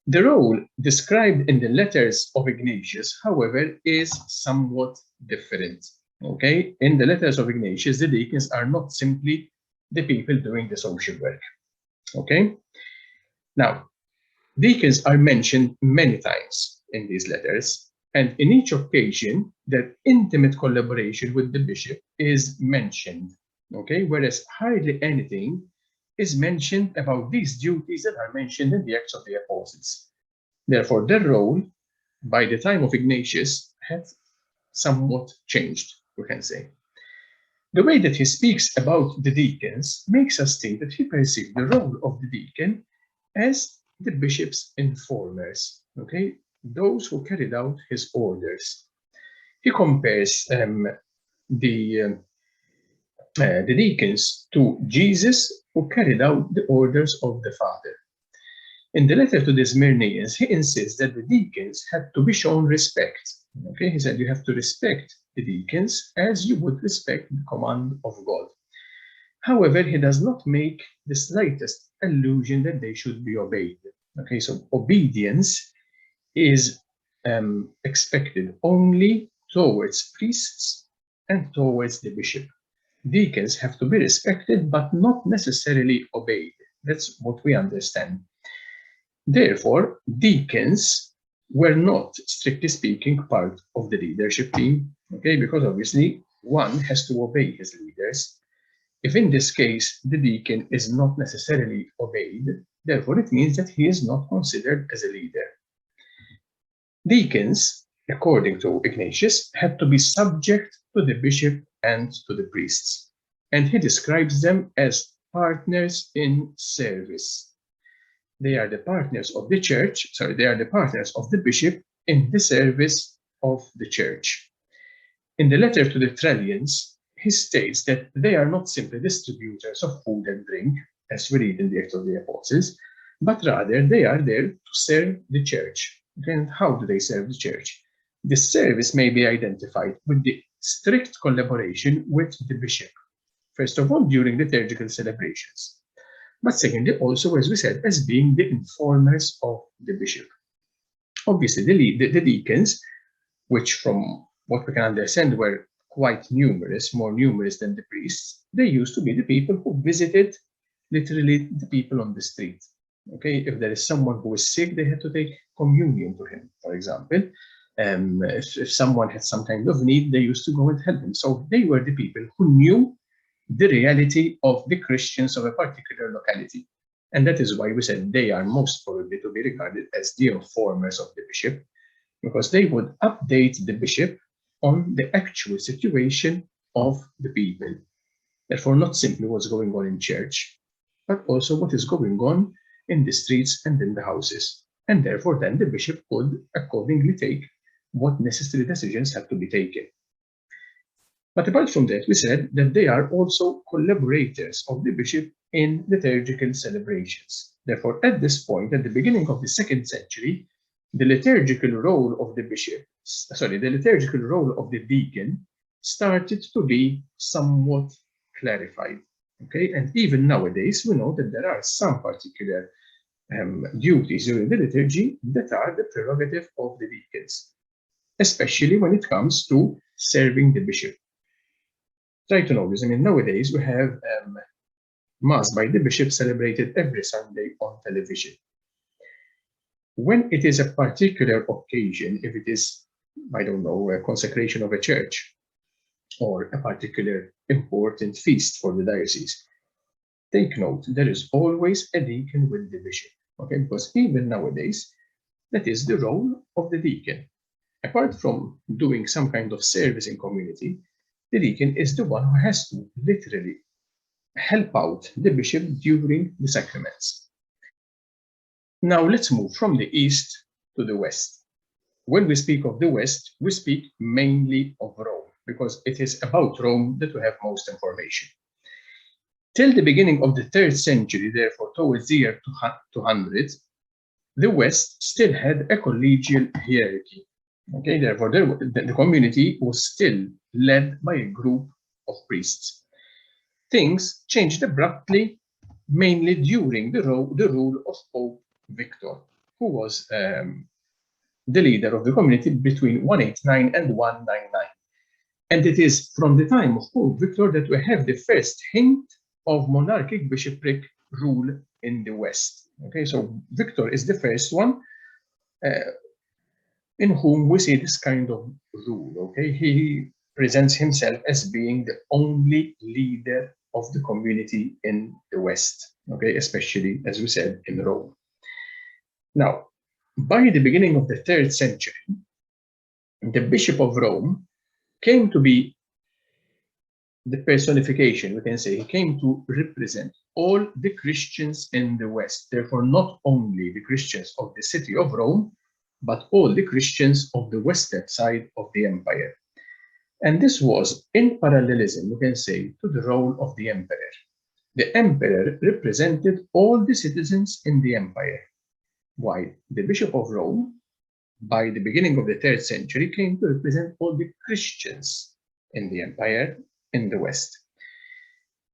The role described in the letters of Ignatius, however, is somewhat different. Okay, in the letters of Ignatius, the deacons are not simply the people doing the social work. Okay, now Deacons are mentioned many times in these letters, and in each occasion, their intimate collaboration with the bishop is mentioned, okay? Whereas hardly anything is mentioned about these duties that are mentioned in the Acts of the Apostles. Therefore, their role by the time of Ignatius had somewhat changed, we can say. The way that he speaks about the deacons makes us think that he perceived the role of the deacon as the bishop's informers, okay, those who carried out his orders. He compares the deacons to Jesus, who carried out the orders of the Father. In the letter to the Smyrnaeans, he insists that the deacons had to be shown respect. Okay, he said you have to respect the deacons as you would respect the command of God. However, he does not make the slightest allusion that they should be obeyed. Okay, so obedience is expected only towards priests and towards the bishop. Deacons have to be respected, but not necessarily obeyed. That's what we understand. Therefore, deacons were not, strictly speaking, part of the leadership team, okay, because obviously one has to obey his leaders. If in this case the deacon is not necessarily obeyed, therefore it means that he is not considered as a leader. Deacons, according to Ignatius, had to be subject to the bishop and to the priests, and he describes them as partners in service. They are the partners of the church, they are the partners of the bishop in the service of the church. In the letter to the Trallians, he states that they are not simply distributors of food and drink, as we read in the Acts of the Apostles, but rather they are there to serve the church. And how do they serve the church? This service may be identified with the strict collaboration with the bishop, first of all, during liturgical celebrations, but secondly, also, as we said, as being the informers of the bishop. Obviously, the deacons, which from what we can understand were quite numerous, more numerous than the priests, they used to be the people who visited literally the people on the street. Okay, if there is someone who is sick, they had to take communion to him, for example. If someone had some kind of need, they used to go and help him. So they were the people who knew the reality of the Christians of a particular locality. And that is why we said they are most probably to be regarded as the informers of the bishop, because they would update the bishop on the actual situation of the people. Therefore, not simply what's going on in church, but also what is going on in the streets and in the houses. And therefore, then the bishop could accordingly take what necessary decisions have to be taken. But apart from that, we said that they are also collaborators of the bishop in liturgical celebrations. Therefore, at this point, at the beginning of the 2nd century, the liturgical role of the bishop, the liturgical role of the deacon started to be somewhat clarified. Okay, and even nowadays, we know that there are some particular duties during the liturgy that are the prerogative of the deacons, especially when it comes to serving the bishop. Try to know this. I mean, nowadays we have Mass by the bishop celebrated every Sunday on television. When it is a particular occasion, if it is, I don't know, a consecration of a church or a particular important feast for the diocese, take note, there is always a deacon with the bishop, okay? Because even nowadays, that is the role of the deacon. Apart from doing some kind of service in community, the deacon is the one who has to literally help out the bishop during the sacraments. Now let's move from the east to the west. When we speak of the west, we speak mainly of Rome, because it is about Rome that we have most information. Till the beginning of the 3rd century, therefore towards the year 200, the west still had a collegial hierarchy. Okay, therefore the community was still led by a group of priests. Things changed abruptly, mainly during the rule of Pope Victor, who was the leader of the community between 189 and 199. And it is from the time of Pope Victor that we have the first hint of monarchic bishopric rule in the West. Okay, so Victor is the first one in whom we see this kind of rule. Okay, he presents himself as being the only leader of the community in the West. Okay, especially as we said in Rome. Now, by the beginning of the 3rd century, the Bishop of Rome came to be the personification, we can say. He came to represent all the Christians in the West. Therefore, not only the Christians of the city of Rome, but all the Christians of the western side of the empire. And this was in parallelism, we can say, to the role of the emperor. The emperor represented all the citizens in the empire, while the Bishop of Rome, by the beginning of the 3rd century, came to represent all the Christians in the empire in the West.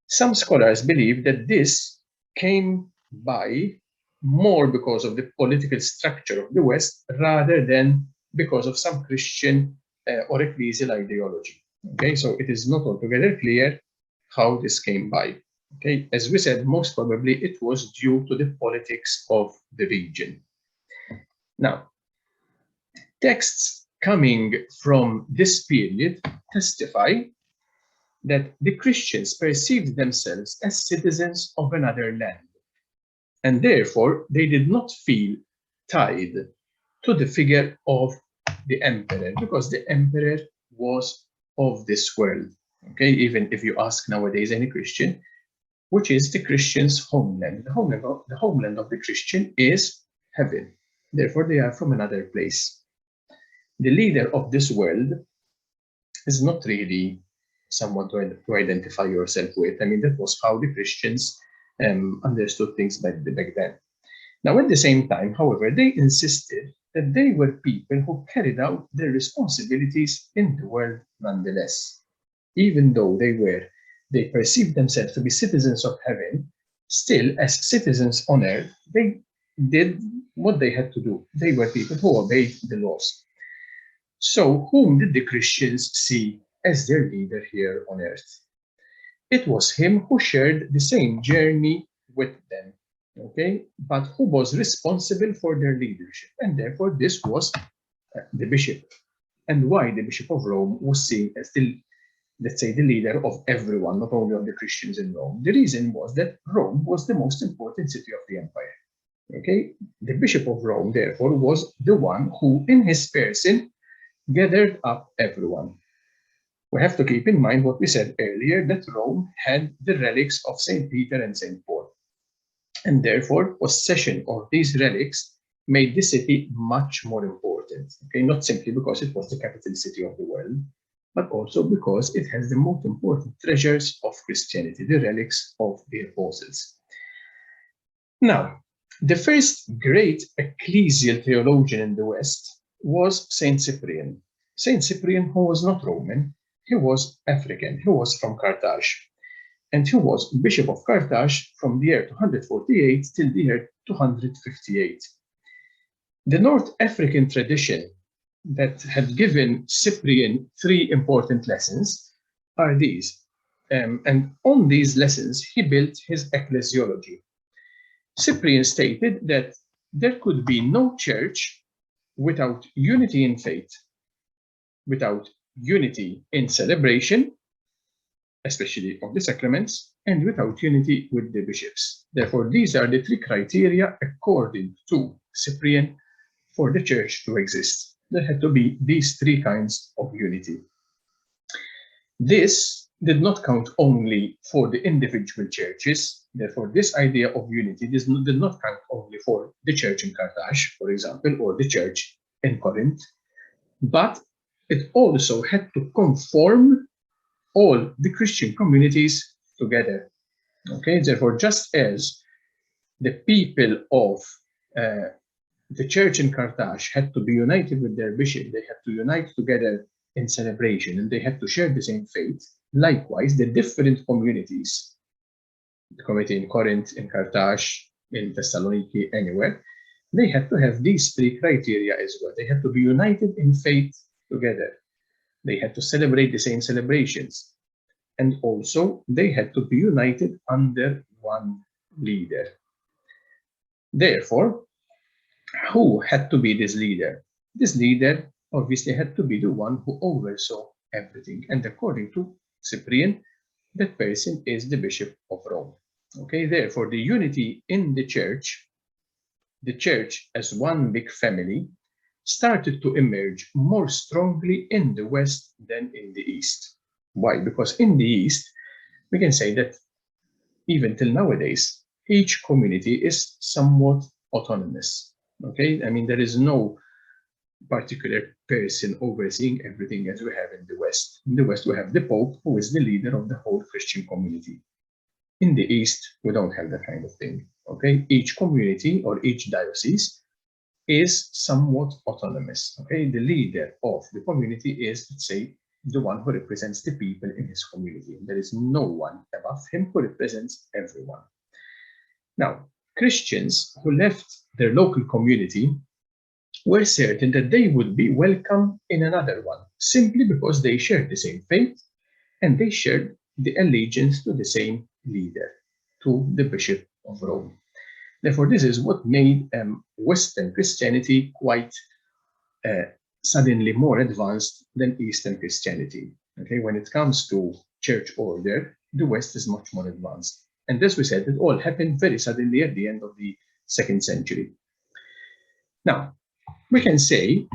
Some scholars believe that this came by more because of the political structure of the West rather than because of some Christian or ecclesial ideology. Okay, so it is not altogether clear how this came by. Okay, as we said, most probably it was due to the politics of the region. Now, texts coming from this period testify that the Christians perceived themselves as citizens of another land, and therefore they did not feel tied to the figure of the emperor, because the emperor was of this world. Okay, even if you ask nowadays any Christian, which is the Christian's homeland? The homeland of the Christian is heaven. Therefore, they are from another place. The leader of this world is not really someone to identify yourself with. I mean, that was how the Christians understood things back then. Now, at the same time, however, they insisted that they were people who carried out their responsibilities in the world nonetheless. Even though they perceived themselves to be citizens of heaven, still, as citizens on earth, they did what they had to do. They were people who obeyed the laws. So, whom did the Christians see as their leader here on earth? It was him who shared the same journey with them, okay, but who was responsible for their leadership, and therefore this was the bishop. And why the Bishop of Rome was seen as the, let's say, the leader of everyone, not only of the Christians in Rome? The reason was that Rome was the most important city of the empire. Okay, the Bishop of Rome, therefore, was the one who, in his person, gathered up everyone. We have to keep in mind what we said earlier, that Rome had the relics of St. Peter and St. Paul. And therefore, possession of these relics made the city much more important. Okay, not simply because it was the capital city of the world, but also because it has the most important treasures of Christianity, the relics of the apostles. Now, the first great ecclesial theologian in the West was Saint Cyprian. Saint Cyprian, who was not Roman, he was African, he was from Carthage, and he was Bishop of Carthage from the year 248 till the year 258. The North African tradition that had given Cyprian 3 important lessons are these. And on these lessons, he built his ecclesiology. Cyprian stated that there could be no church without unity in faith, without unity in celebration, especially of the sacraments, and without unity with the bishops. Therefore, these are the 3 criteria according to Cyprian for the church to exist. There had to be these 3 kinds of unity. This did not count only for the individual churches. Therefore, this idea of unity did not count only for the church in Carthage, for example, or the church in Corinth, but it also had to conform all the Christian communities together. Okay, therefore, just as the people of the church in Carthage had to be united with their bishop, they had to unite together in celebration, and they had to share the same faith. Likewise, the different communities, the community in Corinth, in Carthage, in Thessaloniki, anywhere, they had to have these 3 criteria as well. They had to be united in faith together. They had to celebrate the same celebrations. And also, they had to be united under one leader. Therefore, who had to be this leader? This leader obviously had to be the one who oversaw everything. And according to Cyprian, that person is the Bishop of Rome. Okay, therefore, the unity in the church as one big family, started to emerge more strongly in the West than in the East. Why? Because in the East, we can say that even till nowadays, each community is somewhat autonomous. Okay, I mean, there is no particular person overseeing everything as we have in the West. In the West, we have the Pope, who is the leader of the whole Christian community. In the East, we don't have that kind of thing. Okay, each community or each diocese is somewhat autonomous. Okay, the leader of the community is, let's say, the one who represents the people in his community. There is no one above him who represents everyone. Now, Christians who left their local community were certain that they would be welcome in another one, simply because they shared the same faith and they shared the allegiance to the same leader, to the Bishop of Rome. Therefore, this is what made Western Christianity quite suddenly more advanced than Eastern Christianity. Okay, when it comes to church order, the West is much more advanced. And as we said, it all happened very suddenly at the end of the 2nd century. Now, we can say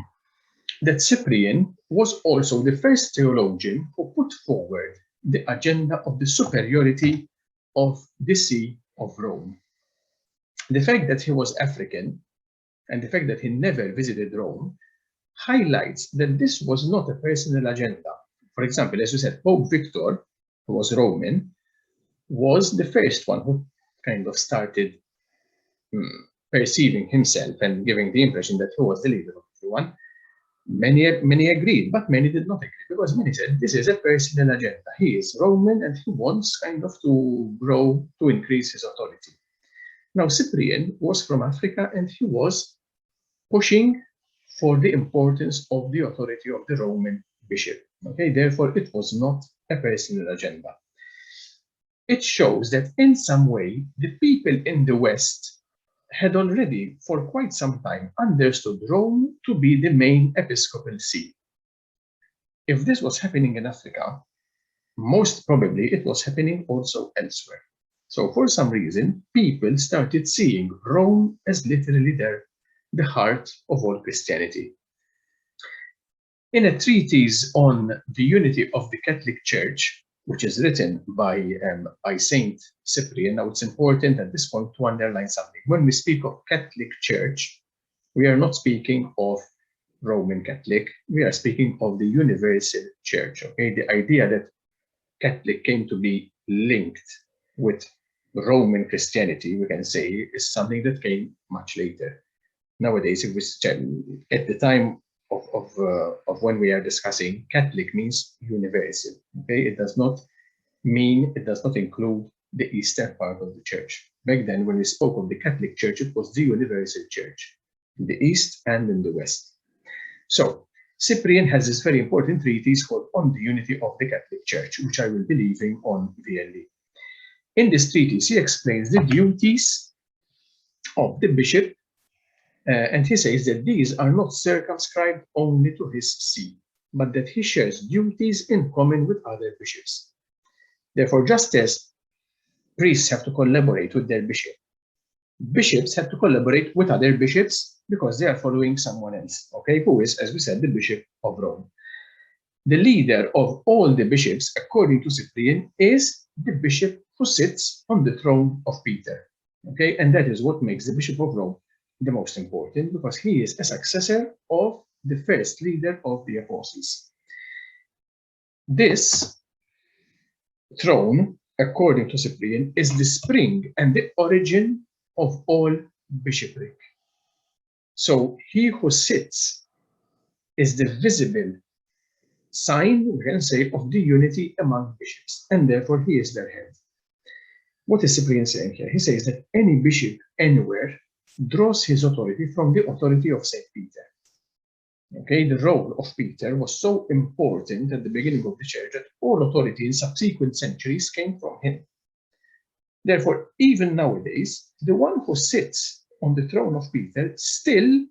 that Cyprian was also the first theologian who put forward the agenda of the superiority of the See of Rome. The fact that he was African and the fact that he never visited Rome highlights that this was not a personal agenda. For example, as we said, Pope Victor, who was Roman, was the first one who kind of started perceiving himself and giving the impression that he was the leader of everyone. Many agreed, but many did not agree, because many said this is a personal agenda. He is Roman and he wants kind of to grow, to increase his authority. Now, Cyprian was from Africa and he was pushing for the importance of the authority of the Roman bishop. Okay, therefore, it was not a personal agenda. It shows that in some way, the people in the West had already, for quite some time, understood Rome to be the main episcopal see. If this was happening in Africa, most probably it was happening also elsewhere. So for some reason, people started seeing Rome as literally the heart of all Christianity. In a treatise on the unity of the Catholic Church, which is written by Saint Cyprian. Now, it's important at this point to underline something. When we speak of Catholic Church, we are not speaking of Roman Catholic. We are speaking of the universal church. Okay, the idea that Catholic came to be linked with Roman Christianity, we can say, is something that came much later. Nowadays, it was at the time of when we are discussing, Catholic means universal. Okay, it does not include the eastern part of the church. Back then, when we spoke of the Catholic Church, it was the universal church in the east and in the west. So Cyprian has this very important treatise called On the Unity of the Catholic Church, which I will be leaving on VLE. In this treatise, he explains the duties of the bishop. And he says that these are not circumscribed only to his see, but that he shares duties in common with other bishops. Therefore, just as priests have to collaborate with their bishop, bishops have to collaborate with other bishops because they are following someone else, okay, who is, as we said, the Bishop of Rome. The leader of all the bishops, according to Cyprian, is the bishop who sits on the throne of Peter, okay, and that is what makes the Bishop of Rome the most important, because he is a successor of the first leader of the apostles. This throne, according to Cyprian, is the spring and the origin of all bishopric. So he who sits is the visible sign, we can say, of the unity among bishops, and therefore he is their head. What is Cyprian saying here? He says that any bishop anywhere draws his authority from the authority of St. Peter. Okay, the role of Peter was so important at the beginning of the church that all authority in subsequent centuries came from him. Therefore, even nowadays, the one who sits on the throne of Peter still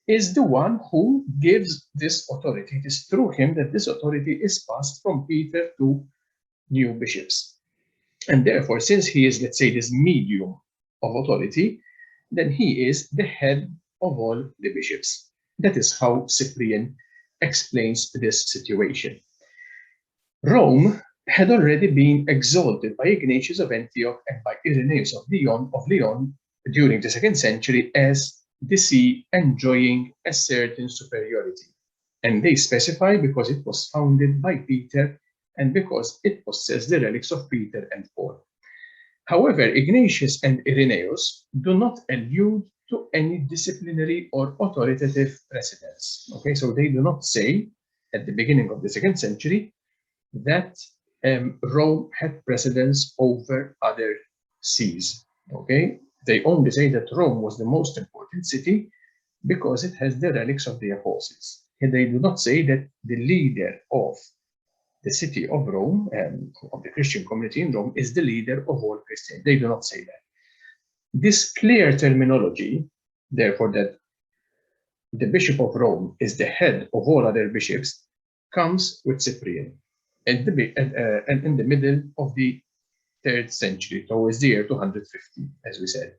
is the one who gives this authority. It is through him that this authority is passed from Peter to new bishops. And therefore, since he is, let's say, this medium of authority, then he is the head of all the bishops. That is how Cyprian explains this situation. Rome had already been exalted by Ignatius of Antioch and by Irenaeus of Lyon during the 2nd century as the see enjoying a certain superiority. And they specify because it was founded by Peter and because it possessed the relics of Peter and Paul. However, Ignatius and Irenaeus do not allude to any disciplinary or authoritative precedence. Okay, so they do not say at the beginning of the 2nd century that Rome had precedence over other sees. Okay, they only say that Rome was the most important city because it has the relics of the apostles. And they do not say that the leader of the city of Rome and of the Christian community in Rome is the leader of all Christians. They do not say that. This clear terminology, therefore, that the Bishop of Rome is the head of all other bishops, comes with Cyprian and in the middle of the 3rd century, towards the year 250, as we said.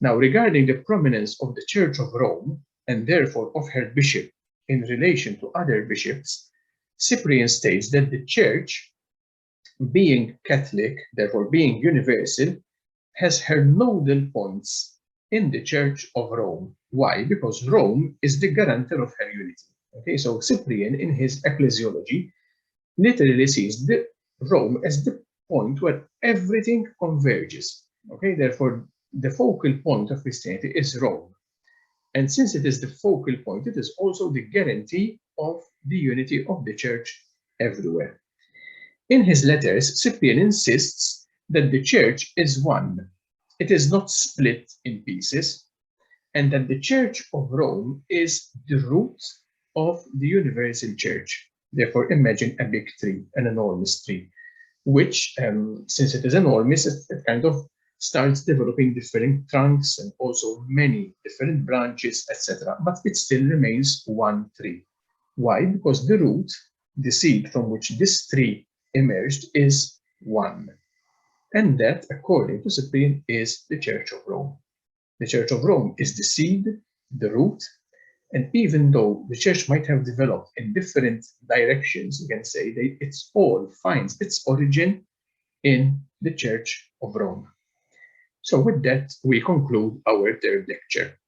Now, regarding the prominence of the Church of Rome, and therefore of her bishop in relation to other bishops, Cyprian states that the Church, being Catholic, therefore being universal, has her nodal points in the Church of Rome. Why? Because Rome is the guarantor of her unity. Okay, so Cyprian, in his Ecclesiology, literally sees Rome as the point where everything converges. Okay, therefore, the focal point of Christianity is Rome. And since it is the focal point, it is also the guarantee of the unity of the Church everywhere. In his letters, Cyprian insists that the Church is one. It is not split in pieces, and that the Church of Rome is the root of the universal Church. Therefore, imagine a big tree, an enormous tree, which, since it is enormous, it kind of starts developing different trunks and also many different branches, etc. But it still remains one tree. Why? Because the root, the seed from which this tree emerged, is one. And that, according to Cyprian, is the Church of Rome. The Church of Rome is the seed, the root, and even though the Church might have developed in different directions, you can say it all finds its origin in the Church of Rome. So with that, we conclude our 3rd lecture.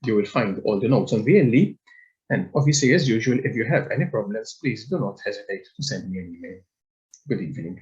You will find all the notes on VLE, and obviously, as usual, if you have any problems, please do not hesitate to send me an email. Good evening.